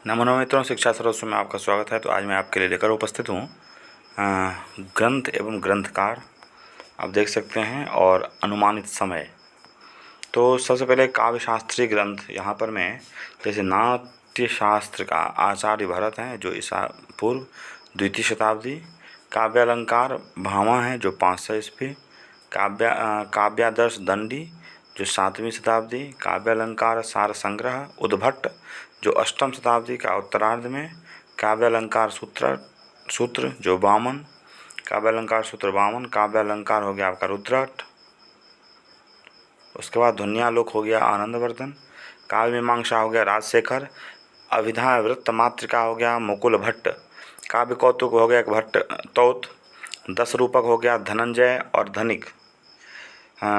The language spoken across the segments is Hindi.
नमो मित्रों, शिक्षा सर्वस्व में आपका स्वागत है। तो आज मैं आपके लिए लेकर उपस्थित हूँ ग्रंथ एवं ग्रंथकार, आप देख सकते हैं, और अनुमानित समय। तो सबसे पहले काव्य शास्त्रीय ग्रंथ यहाँ पर मैं, जैसे नाट्य शास्त्र का आचार्य भरत हैं जो ईसा पूर्व 2वीं शताब्दी, काव्य अलंकार भामा है जो 500 ईस्वी, काव्यादर्श दंडी जो 7वीं शताब्दी, काव्य अलंकार सार संग्रह उद्भट जो 8वीं शताब्दी का उत्तरार्ध में, काव्य अलंकार सूत्र जो वामन, काव्य अलंकार सूत्र वामन, काव्य अलंकार हो गया आपका रुद्रट। उसके बाद ध्वन्यालोक हो गया आनंदवर्धन, काव्य मीमांसा हो गया राजशेखर, अभिधा वृत्त मातृका हो गया मुकुल भट्ट, काव्य कौतुक हो गया भट्ट तौत, 10 रूपक हो गया धनंजय और धनिक,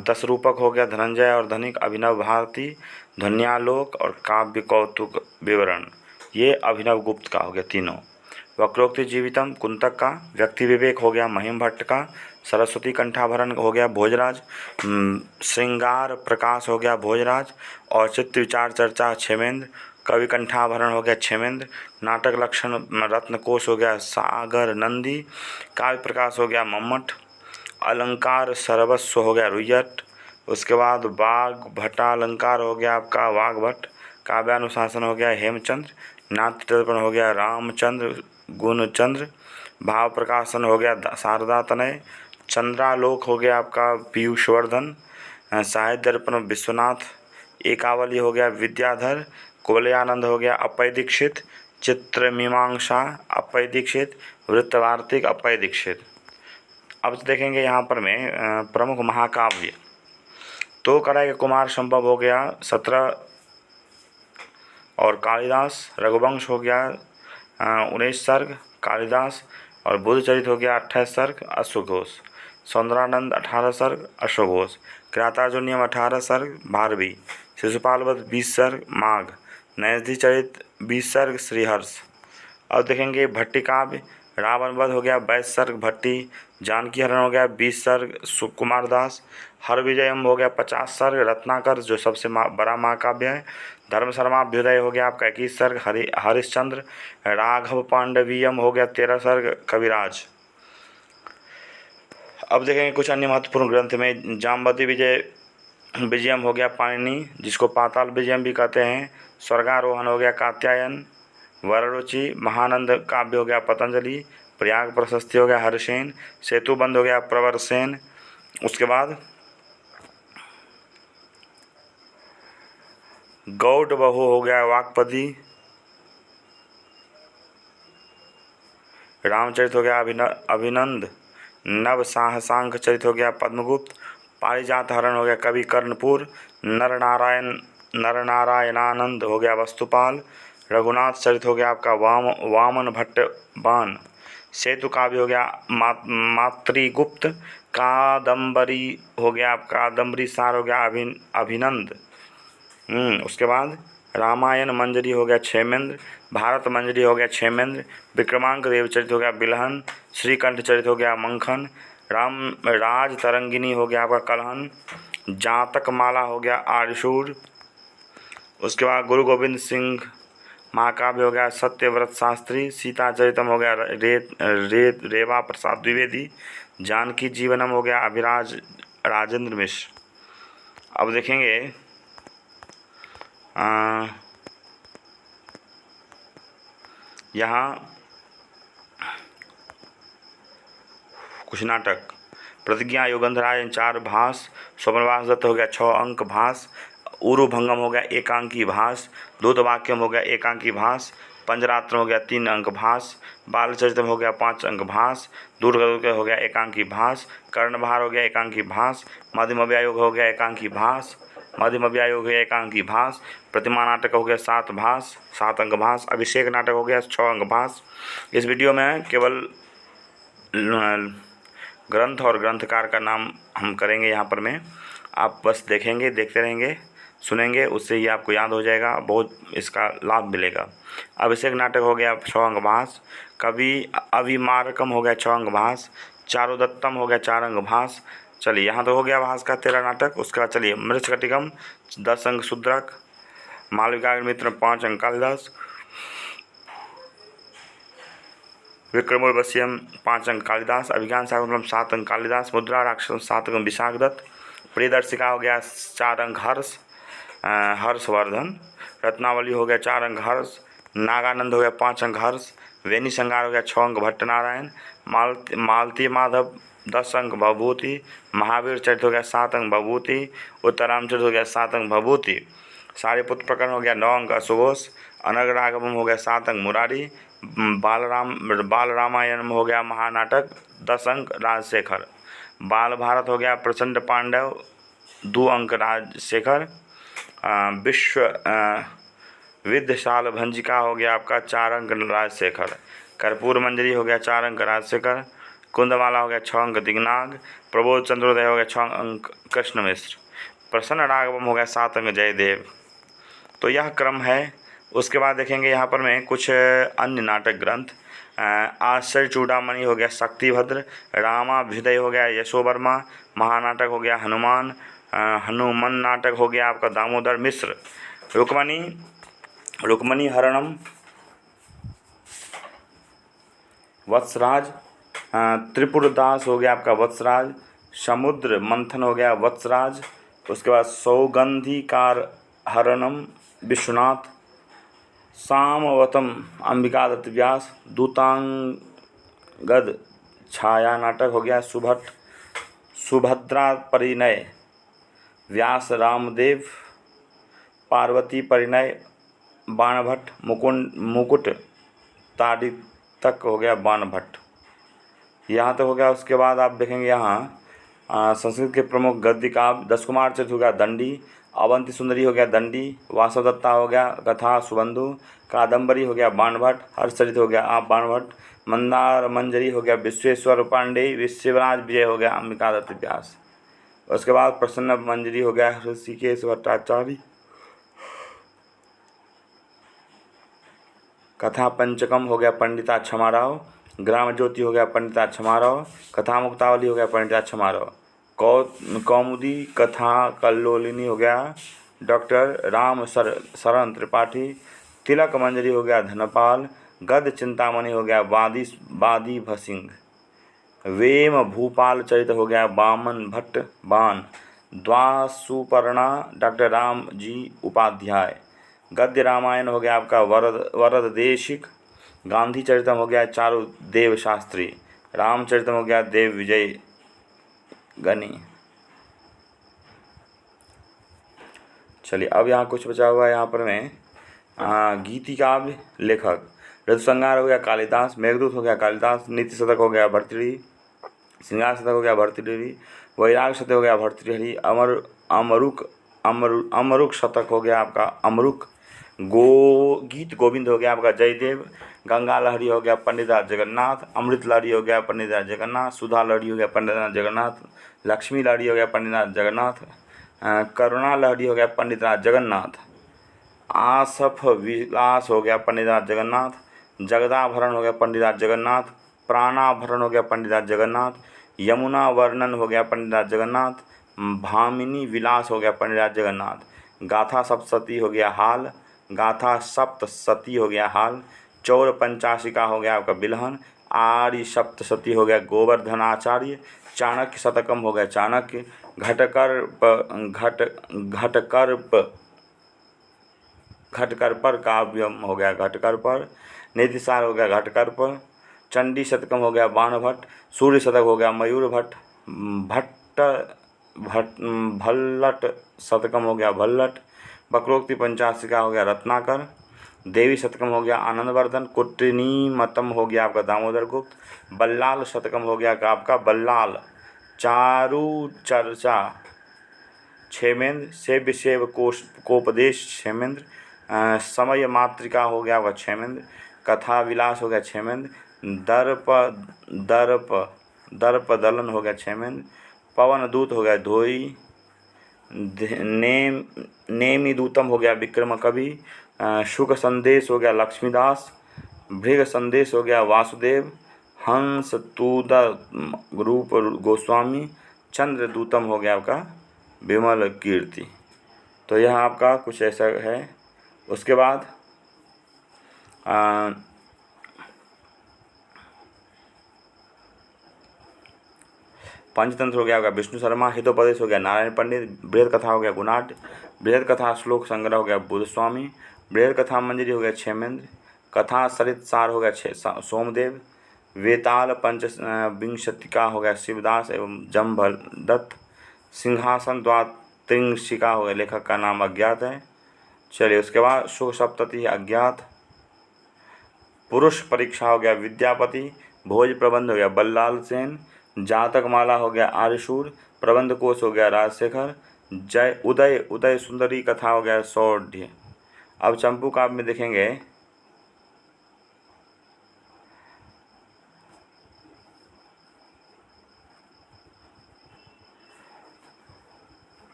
10 रूपक हो गया धनंजय और धनिक, अभिनव भारती, ध्वन्यालोक और काव्य कौतुक विवरण, ये अभिनव गुप्त का हो गया तीनों। वक्रोक्ति जीवितम कुंतक का, व्यक्ति विवेक हो गया महिम भट्ट का, सरस्वती कंठाभरण हो गया भोजराज, श्रृंगार प्रकाश हो गया भोजराज, और चित्त विचार चर्चा क्षेमेंद्र, कवि कंठाभरण हो गया क्षेमेंद्र, नाटक लक्षण रत्नकोश हो गया सागर नंदी, काव्य प्रकाश हो गया मम्मट, अलंकार सर्वस्व हो गया रुयट। उसके बाद वाघ भट्टालंकार हो गया आपका वाघभट्ट, काव्यानुशासन हो गया हेमचंद्र, नाट्य दर्पण हो गया रामचंद्र गुणचंद्र, भाव प्रकाशन हो गया शारदा तनय, चंद्रालोक हो गया आपका पीयूषवर्धन, साहित्य दर्पण विश्वनाथ, एकावली हो गया विद्याधर, कुवलयानंद हो गया अप्पय दीक्षित, चित्र मीमांसा अप्पय दीक्षित, वृत्तवार्तिक अप्पय दीक्षित। अब देखेंगे यहाँ पर में प्रमुख महाकाव्य, तो कराए कुमार संभव हो गया 17 और कालिदास, रघुवंश हो गया 19 सर्ग कालिदास, और बुद्धचरित हो गया 28 सर्ग अश्वघोष, सौंदरानंद 18 सर्ग अश्वघोष, किरातार्जुनीयम 18 सर्ग भारवी, शिशुपालवध 20 सर्ग माघ, नैषधि चरित 20 सर्ग श्रीहर्ष। अब देखेंगे भट्टी काव्य, रावण वध हो गया 22 सर्ग भट्टी, जानकी हरण हो गया 20 सर्ग सुकुमार दास, हर विजयम हो गया 50 सर्ग रत्नाकर जो सबसे बड़ा महाकाव्य है, धर्म शर्माभ्युदय हो गया आपका 21 सर्ग हरिश्चंद्र, राघव पांडवीयम हो गया 13 सर्ग कविराज। अब देखेंगे कुछ अन्य महत्वपूर्ण ग्रंथ में, जाम्बवती विजयम हो गया पाणिनि जिसको पाताल विजयम भी कहते हैं, स्वर्गारोहण हो गया कात्यायन, वररुचि महानंद काव्य हो गया पतंजलि, प्रयाग प्रशस्ति हो गया हरसेन, सेतुबंध हो गया प्रवरसेन। उसके बाद गौड़ बहू हो गया वाक्पदी, रामचरित हो गया अभिनंद, नव साहसांक चरित हो गया पद्मगुप्त, पारिजात हरण हो गया कवि कर्णपुर, नरनारायणानंद हो गया वस्तुपाल, रघुनाथ चरित हो गया आपका वामन भट्ट बाण, सेतु काव्य हो गया मातृगुप्त, कादम्बरी हो गया आपका कादम्बरी सार हो गया अभिनंद। उसके बाद रामायण मंजरी हो गया क्षेमेंद्र, भारत मंजरी हो गया क्षेमेंद्र, विक्रमांक देवचरित हो गया बिलहन, श्रीकंठ चरित हो गया मंखन, राज तरंगिनी हो गया आपका कलहन, जातक माला हो गया आर्यशूर। उसके बाद गुरु गोविंद सिंह महाकाव्य हो गया सत्यव्रत शास्त्री, सीता चरितम हो गया रेवा प्रसाद द्विवेदी, जानकी जीवनम हो गया अभिराज राजेंद्र मिश्र। अब देखेंगे यहाँ कुछ नाटक, प्रतिज्ञा योगंधराय 4 भास, स्वप्नवास दत्त हो गया 6 अंक भास, उरुभंगम हो गया एकांकी भास, दूतवाक्यम हो गया एकांकी भास, पंचरात्र हो गया 3 अंक भास, बालचरितम हो गया 5 अंक भास, दूरगरुड़ हो गया एकांकी भास, कर्णभार हो गया एकांकी भास, मध्यम व्यायोग हो गया एकांकी भास, मध्यम व्यायोग हो गया एकांकी भास, प्रतिमा नाटक हो गया 7 भास 7 अंक भास, अभिषेक नाटक हो गया 6 अंक भास। इस वीडियो में केवल ग्रंथ और ग्रंथकार का नाम हम करेंगे यहाँ पर में, आप बस देखेंगे, देखते रहेंगे, सुनेंगे, उससे ही आपको याद हो जाएगा, बहुत इसका लाभ मिलेगा। अभिषेक नाटक हो गया 6 अंक भास, कवि अभिमारकम हो गया 6 अंक भास, चारुदत्तम हो गया 4 अंक भास। चलिए यहाँ तो हो गया भास का 13 नाटक। उसके बाद चलिए मृच्छकटिकम 10 अंक शूद्रक, मालविका मित्र 5 अंक कालिदास, विक्रमोर्वशीयम 5 अंक कालिदास, अभिज्ञान शाकुंतलम 7 अंक कालिदास, मुद्रा राक्षसम 7 अंक विशाखदत्त, प्रियदर्शिका हो गया 4 अंक हर्षवर्धन, रत्नावली हो गया 4 अंक हर्ष, नागानंद हो गया 5 अंक हर्ष, वेणी श्रृंगार हो गया 6 अंक भट्टनारायण, मालती माधव 10 अंक भभूति, महावीर चरित हो गया 7 अंक भभूति, उत्तरामचरित हो गया 7 अंक भभूति, सारिपुत्र प्रकरण हो गया 9 अंक सुघोष, अनग राघवम हो गया 7 अंक मुरारी, बाल रामायणम हो गया महानाटक 10 अंक राजशेखर, बाल भारत हो गया प्रचंड पांडव 2 अंक राजशेखर, विश्व विद्यशाल भंजिका हो गया आपका 4 अंक राजशेखर, कर्पूर मंजरी हो गया 4 अंक राजशेखर, कुंदमाला हो गया 6 अंक दिग्नाग, प्रबोध चंद्रोदय हो गया 6 अंक कृष्ण मिश्र, प्रसन्न राघवम हो गया 7 अंक जयदेव। तो यह क्रम है। उसके बाद देखेंगे यहाँ पर में कुछ अन्य नाटक ग्रंथ। आश्चर्य चूड़ामणि हो गया शक्तिभद्र, रामाभ्युदय हो गया यशोवर्मा, महानाटक हो गया हनुमान, हनुमान नाटक हो गया आपका दामोदर मिश्र, रुक्मणी हरणम वत्सराज, त्रिपुरदास हो गया आपका वत्सराज, समुद्र मंथन हो गया वत्सराज, उसके बाद सौगंधिकार हरणम विश्वनाथ, सामवतम अंबिकादत्त व्यास, दूतांगद छाया नाटक हो गया सुभद्रा परिणय व्यास रामदेव, पार्वती परिणय बाणभट्ट, मुकुट ताड़ितक हो गया बाणभट्ट। यहाँ तक हो गया। उसके बाद आप देखेंगे यहाँ संस्कृत के प्रमुख गद्य काव्य, दस कुमार चरित हो गया दंडी, अवंती सुंदरी हो गया दंडी, वासवदत्ता हो गया कथा सुबंधु, कादम्बरी हो गया बाणभट्ट, हर्षचरित हो गया आप बाणभट्ट, मंदार मंजरी हो गया विश्वेश्वर पांडे, विश्वराज विजय हो गया अंबिकादत्त व्यास। उसके बाद प्रसन्न मंजरी हो गया ऋषिकेश भट्टाचार्य, कथा पंचकम हो गया पंडिता क्षमाराव, ग्राम ज्योति हो गया पंडिता क्षमाराव, कथा मुक्तावली हो गया पंडिता क्षमाराव, कौमुदी कथा कल्लोलिनी हो गया डॉक्टर राम शरण त्रिपाठी, तिलक मंजरी हो गया धनपाल, गद्य चिंतामणि हो गया वादी भसिंह, वेम भूपाल चरित हो गया बामन भट्ट बान, द्वासुपर्णा डॉक्टर राम जी उपाध्याय, गद्य रामायण हो गया आपका वरद देशिक, गांधी चरितम हो गया चारुदेव शास्त्री, रामचरितम हो गया देव विजय गनी। चलिए अब यहाँ कुछ बचा हुआ है। यहाँ पर मैं गीति काव्य लेखक, ऋतुसंहार हो गया कालिदास, मेघदूत हो गया कालिदास, नीति शतक हो गया भर्तृहरि, श्रृंगार शतक हो गया भर्तृहरि, वैराग शतक हो गया भर्तृहरि, अमरुक शतक हो गया आपका अमरुक, गीत गोविंद हो गया आपका जयदेव, गंगा लहरी हो गया पंडितराज जगन्नाथ, अमृत लहरी हो गया पंडितराज जगन्नाथ, सुधा लहरी हो गया पंडितराज जगन्नाथ, लक्ष्मी लहरी हो गया पंडितराज जगन्नाथ, करुणा लहरी हो गया पंडितराज जगन्नाथ, आसफ विलास हो गया पंडितराज जगन्नाथ, जगदाभरण हो गया पंडितराज जगन्नाथ, प्राणाभरण हो गया पंडितराज जगन्नाथ, यमुना वर्णन हो गया पंडितराज जगन्नाथ, भामिनी विलास हो गया पंडितराज जगन्नाथ, गाथा सप्तशती हो गया हाल, गाथा सप्तशती हो गया हाल, चौर पंचाशिका हो गया आपका बिलहन, आर्य सप्तशती हो गया गोवर्धन आचार्य, चाणक्य शतकम हो गया चाणक्य, घटकर पर काव्यम हो गया घटकर पर, नीतिसार हो गया घटकर पर, चंडी शतकम हो गया बाणभट्ट, सूर्य शतक हो गया मयूर भट्ट, भल्लट शतकम हो गया भल्लट, वक्रोक्ति पंचाशिका हो गया रत्नाकर, देवी शतकम हो गया आनंदवर्धन, कुट्टिनीमतम हो गया आपका दामोदर गुप्त, बल्लाल शतकम हो गया आपका बल्लाल, चारु चर्चा क्षेमेंद्र, सेव्य सेव कोपदेश क्षेमेंद्र, समय मातृका हो गया आपका क्षेमेंद्र, कथा विलास हो गया क्षेमेंद्र, दर्प दलन हो गया क्षेमेंद्र, पवन दूत हो गया धोई, नेमी दूतम हो गया विक्रम कवि, शुक संदेश हो गया लक्ष्मीदास, भृग संदेश हो गया वासुदेव, हंस तूदा रूप गोस्वामी, चंद्र दूतम हो गया आपका विमल कीर्ति। तो यह आपका कुछ ऐसा है। उसके बाद पंचतंत्र हो गया विष्णु शर्मा, हितोपदेश हो गया नारायण पंडित, बृहद कथा हो गया गुणाढ्य, बृहद कथा श्लोक संग्रह हो गया बुधस्वामी, बृहद कथा मंजरी हो गया क्षेमेंद्र, कथा सरित सार हो गया सोमदेव, वेताल पंचविंशतिका हो गया शिवदास एवं जम्भल दत्त, सिंहासन द्वात्रिंशिका हो गया, लेखक का नाम अज्ञात है। चलिए उसके बाद शोक सप्तति अज्ञात, पुरुष परीक्षा हो गया विद्यापति, भोज प्रबंध हो गया बल्लाल सेन, जातक माला हो गया आर्यशूर, प्रबंध कोश हो गया राजशेखर, जय उदय उदय सुंदरी कथा हो गया सौढ़। अब चंपू काव्य में देखेंगे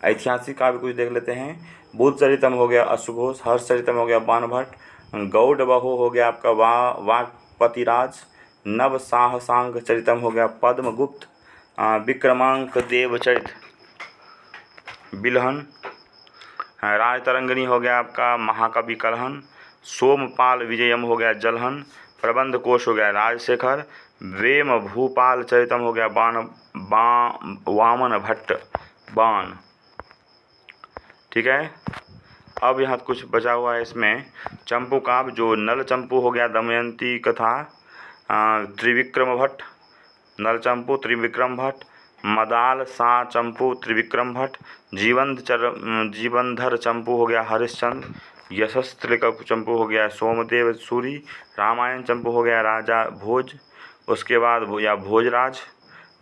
ऐतिहासिक काव्य कुछ देख लेते हैं। बुद्ध चरितम हो गया अश्वघोष, हर्ष चरितम हो गया बाणभट्ट, गौड़ बहो हो गया आपका वाक्पतिराज, नव साहसांग चरितम हो गया पद्मगुप्त, विक्रमांक देवचरित बिलहन, राजतरंगिणी हो गया आपका महाकवि कलहन, सोमपाल विजयम हो गया जलहन, प्रबंध कोश हो गया राजशेखर, वेम भूपाल चरितम हो गया वामन भट्ट बाण। ठीक है, अब यहाँ कुछ बचा हुआ है इसमें चंपू काव्य, जो नल चंपू हो गया दमयंती कथा त्रिविक्रम भट्ट, नल चंपू त्रिविक्रम भट्ट, मदाल सा चंपू त्रिविक्रम भट्ट, जीवनधर चंपू हो गया हरिश्चंद्र, यशस्त्र चंपू हो गया सोमदेव सूरी, रामायण चंपू हो गया राजा भोज, उसके बाद या भोजराज,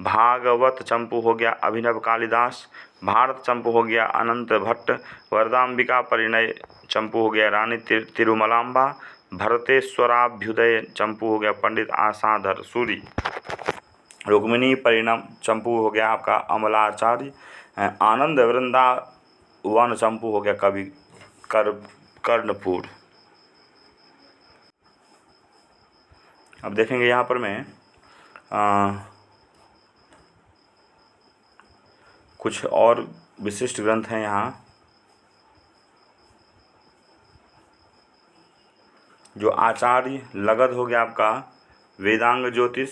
भागवत चंपू हो गया अभिनव कालिदास, भारत चंपू हो गया अनंत भट्ट, वरदाम्बिका परिणय चंपू हो गया रानी तिरुमलाम्बा, भरतेश्वराभ्युदय चंपू हो गया पंडित आसाधर सूरी, रुक्मिणी परिणाम चंपू हो गया आपका अमलाचार्य, आनंद वृंदावन चंपू हो गया कवि कर्णपुर। अब देखेंगे यहाँ पर मैं कुछ और विशिष्ट ग्रंथ हैं यहाँ, जो आचार्य लगध हो गया आपका वेदांग ज्योतिष,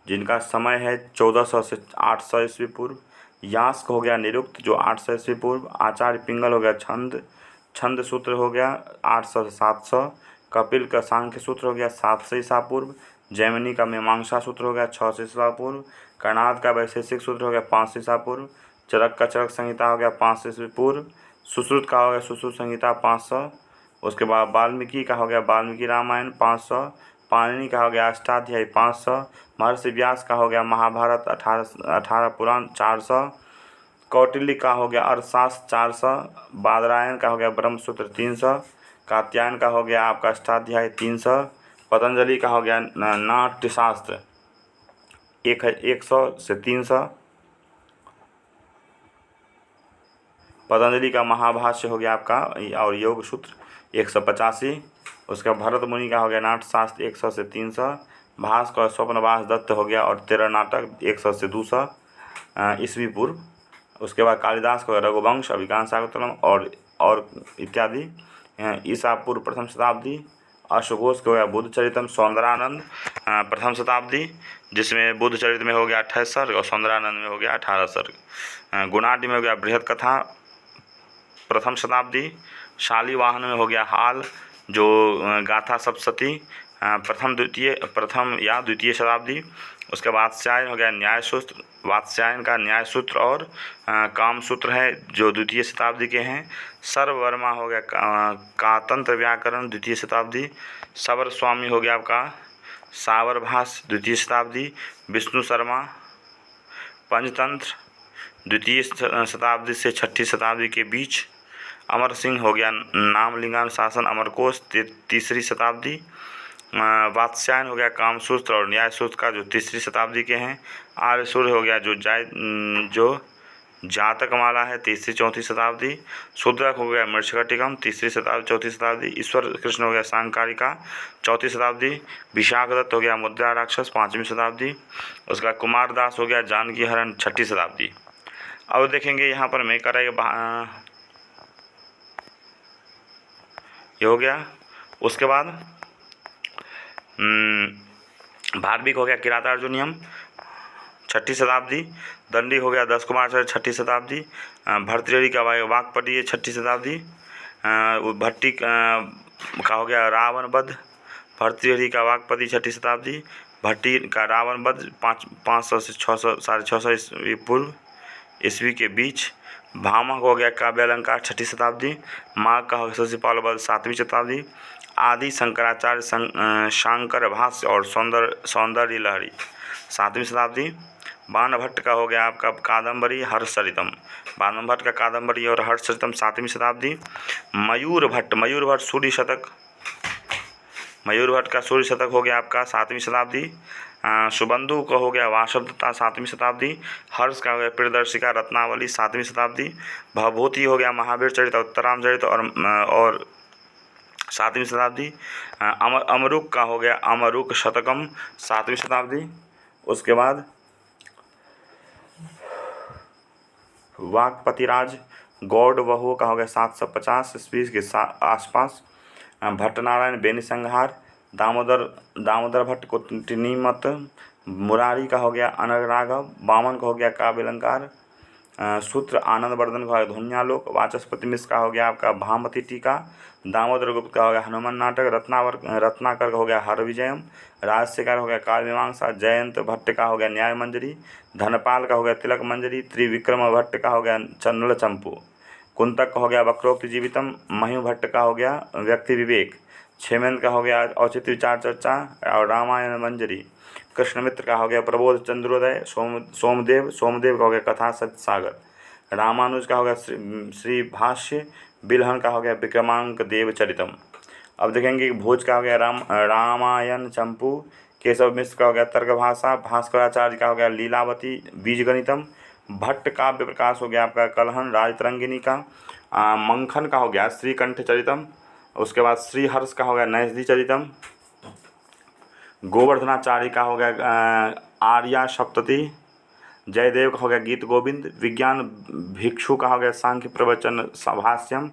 जिनका समय है 1400 से 800 ईस्वी पूर्व, यास्क हो गया निरुक्त जो 800 ईस्वी पूर्व, आचार्य पिंगल हो गया छंद सूत्र हो गया 800 से 700, कपिल का सांख्य सूत्र हो गया 700 ईसा पूर्व, जैमिनी का मीमांसा सूत्र हो गया 600 ईसा पूर्व, कर्णाद का वैशेषिक सूत्र हो गया 500 ईसा पूर्व, चरक का चरक संहिता हो गया 500 ईस्वी पूर्व, सुश्रुत का हो गया सुश्रुत संहिता 500, उसके बाद वाल्मीकि का हो गया वाल्मीकि रामायण 500, पाणिनि का हो गया अष्टाध्यायी 500, महर्षि व्यास का हो गया महाभारत 18 पुराण 400, कौटिल्य का हो गया अर्थशास्त्र 400, बादरायण का हो गया ब्रह्मसूत्र 300, कात्यायन का हो गया आपका अष्टाध्यायी 300, पतंजलि का हो गया नाट्यशास्त्र 100 से 300, पतंजलि का महाभाष्य हो गया आपका और योग सूत्र 185, उसका भरत मुनि का हो गया नाट्यशास्त्र 100 से 300, भास का स्वप्नवास दत्त हो गया और 13 नाटक 100 से 200 ईस्वी पूर्व, उसके बाद कालिदास का रघुवंश अभिज्ञान शाकुंतलम और इत्यादि ईसा पूर्व प्रथम शताब्दी, अश्वघोष का हो गया बुद्ध चरितम सौंदरानंद प्रथम शताब्दी, जिसमें बुद्ध चरित में हो गया 28 सर्ग और सौंदरानंद में हो गया 18 सर्ग, गुणाढ्य में हो गया बृहद कथा प्रथम शताब्दी, शालिवाहन में हो गया हाल जो गाथा सप्तशती प्रथम या द्वितीय शताब्दी, उसके बाद वात्स्यायन हो गया न्याय सूत्र, वात्स्यायन का न्याय सूत्र और काम सूत्र है जो द्वितीय शताब्दी के हैं, सर्ववर्मा हो गया कातंत्र व्याकरण द्वितीय शताब्दी, सबर स्वामी हो गया आपका सावरभास द्वितीय शताब्दी, विष्णु शर्मा पंचतंत्र द्वितीय शताब्दी से छठी शताब्दी के बीच, अमर सिंह हो गया नामलिंगान शासन अमरकोश तीसरी शताब्दी, वात्स्यायन हो गया कामसूत्र और न्याय सूत्र का जो तीसरी शताब्दी के हैं, आर्यसूर्य हो गया जो जातक माला है तीसरी चौथी शताब्दी, शूद्रक हो गया मृच्छकटिकम तीसरी शताब्दी चौथी शताब्दी, ईश्वर कृष्ण हो गया सांकारिका चौथी शताब्दी, विशाख दत्त हो गया मुद्रा राक्षस पाँचवीं शताब्दी, उसका कुमार दास हो गया जानकी हरण छठी शताब्दी। अब देखेंगे यहाँ पर मैं करेगा ये हो गया, उसके बाद भारविक हो गया किरातार्जुनियम छठी शताब्दी। दंडी हो गया 10 कुमार छठी शताब्दी। भर्तृहरि का वाक्पटी है छठी शताब्दी। भट्टी का हो गया रावण वध। भर्तृहरि का वाक्पति छठी शताब्दी। भट्टी का रावण वध 500 से 600 650 ईस्वी पूर्व ईस्वी के बीच। भामह हो गया काव्य अलंकार छठी शताब्दी। माघ का हो गया शिशुपाल वध 7वीं शताब्दी। आदि शंकराचार्य शांकर भाष्य और सौंदर्य लहरी 7वीं शताब्दी। बाणभट्ट का हो गया आपका कादम्बरी हर्षचरितम। बाणभट्ट का कादम्बरी और हर्षचरितम 7वीं शताब्दी। मयूर भट्ट सूर्य शतक। मयूर भट्ट का सूर्य शतक हो गया आपका 7वीं शताब्दी। सुबंधु का हो गया वासवदत्ता 7वीं शताब्दी। हर्ष का हो गया प्रियदर्शिका रत्नावली 7वीं शताब्दी। भवभूति हो गया महावीर चरित उत्तराम चरित और 7वीं शताब्दी। अमरुक का हो गया अमरुक शतकम 7वीं शताब्दी। उसके बाद वाक्पतिराज गौड़ बहु का हो गया 750 ईस्वी के आसपास। भट्टनारायण बेनी संहार। दामोदर भट्ट कुटिनीमत। मुरारी का हो गया अनराघव। वामन का हो गया काव्य अलंकार। सूत्र आनंदवर्धन का हो गया ध्वन्यालोक। वाचस्पति मिश्र का हो गया आपका भामती टीका। दामोदर गुप्त का हो गया हनुमान नाटक। रत्नाकर का हो गया हर विजयम। राजशेखर हो गया काव्य मीमांसा। जयंत भट्ट का हो गया न्याय मंजरी। धनपाल का हो गया तिलक मंजरी। त्रिविक्रम भट्ट का हो गया चंदल चंपू। कुंतक का हो गया वक्रोक्ति जीवितम। महीम भट्ट का हो गया व्यक्ति विवेक। क्षेमेंद्र का हो गया औचित्य विचार चर्चा और रामायण मंजरी। कृष्णमित्र का हो गया प्रबोध चंद्रोदय। सोमदेव का हो गया कथा सत्य सागर। रामानुज का हो गया श्री भाष्य। बिलहन का हो गया विक्रमांक देव चरितम। अब देखेंगे भोज का हो गया रामायण चंपू। केशव मिश्र का हो गया तर्कभाषा। भास्कराचार्य का हो गया लीलावती बीजगणितम। भट्ट काव्य प्रकाश हो गया आपका कलहन राजतरंगिनी का। मंखन का हो गया श्रीकंठ चरितम। उसके बाद श्रीहर्ष का हो गया नैषधि चरितम। गोवर्धनाचार्य का हो गया आर्या सप्तति। जयदेव का हो गया गीत गोविंद। विज्ञान भिक्षु का हो गया सांख्य प्रवचन भाष्यम।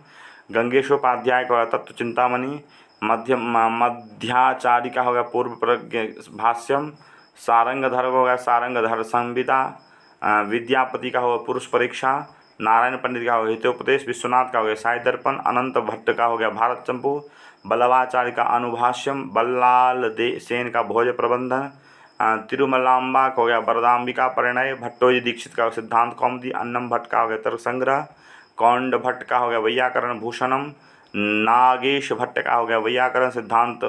गंगेशोपाध्याय का हो गया तत्व चिंतामणि। मध्याचार्य का हो गया पूर्व प्रज्ञ भाष्यम। सारंगधर हो गया सारंगधर संविदा। विद्यापति का हो गया पुरुष परीक्षा। नारायण पंडित का हो गया हितोपदेश। विश्वनाथ का हो गया साहित्य दर्पण। अनंत भट्ट का हो गया भारत चंपू। बल्लवाचार्य का अनुभाष्यम। बल्लाल सेन का भोज प्रबंधन। तिरुमलाम्बा का हो गया वरदाम्बिका परिणय। भट्टोजी दीक्षित का सिद्धांत कौमुदी। अन्नम भट्ट का हो गया तर्क संग्रह। कौंड भट्ट का हो गया वैयाकरण भूषणम। नागेश भट्ट का हो गया वैयाकरण सिद्धांत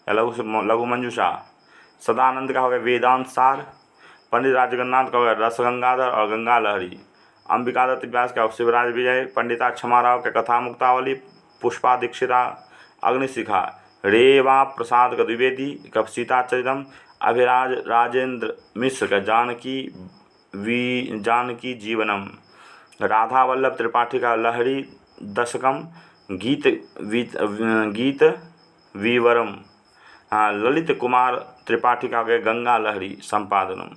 लघु मंजूषा। सदानंद का हो गया वेदांत सार। पंडित राजगन्नाथ का हो गया रस गंगाधर और गंगा लहरी। अंबिका दत्त व्यास का शिवराज विजय। पंडिता क्षमाराव का कथा मुक्तावली। पुष्पा दीक्षिता अग्निशिखा। रेवा प्रसाद का द्विवेदी का सीता चरितम। अभिराज राजेंद्र मिश्र का जानकी जीवनम। राधा वल्लभ त्रिपाठी का लहरी दशकम। गीत वीवरम। ललित कुमार त्रिपाठी का हो गया गंगा लहरी संपादनम,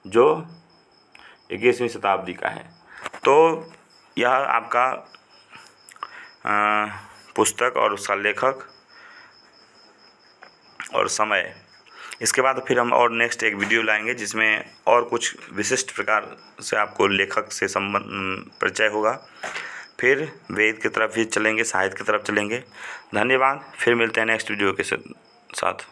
जो 21वीं शताब्दी का है। तो यह आपका पुस्तक और उसका लेखक और समय। इसके बाद फिर हम और नेक्स्ट एक वीडियो लाएंगे जिसमें और कुछ विशिष्ट प्रकार से आपको लेखक से संबंध परिचय होगा। फिर वेद की तरफ भी चलेंगे, साहित्य की तरफ चलेंगे। धन्यवाद। फिर मिलते हैं नेक्स्ट वीडियो के साथ।